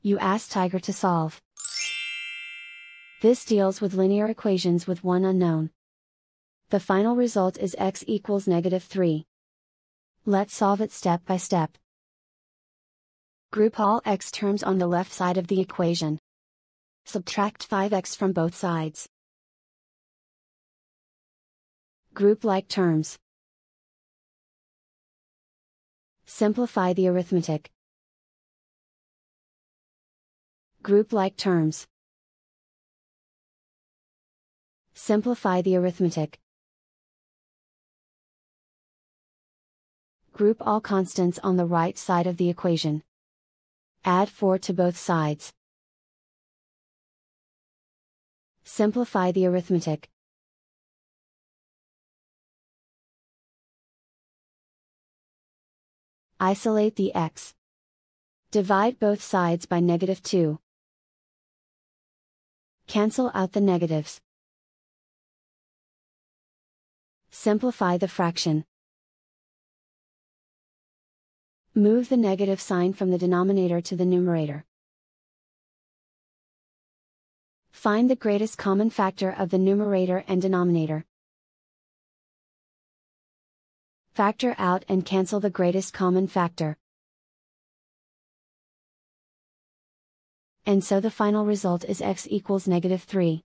You ask Tiger to solve. This deals with linear equations with one unknown. The final result is x equals -3. Let's solve it step by step. Group all x terms on the left side of the equation. Subtract 5x from both sides. Group like terms. Simplify the arithmetic. Group like terms. Simplify the arithmetic. Group all constants on the right side of the equation. Add 4 to both sides. Simplify the arithmetic. Isolate the x. Divide both sides by -2. Cancel out the negatives. Simplify the fraction. Move the negative sign from the denominator to the numerator. Find the greatest common factor of the numerator and denominator. Factor out and cancel the greatest common factor. And so the final result is x equals -3.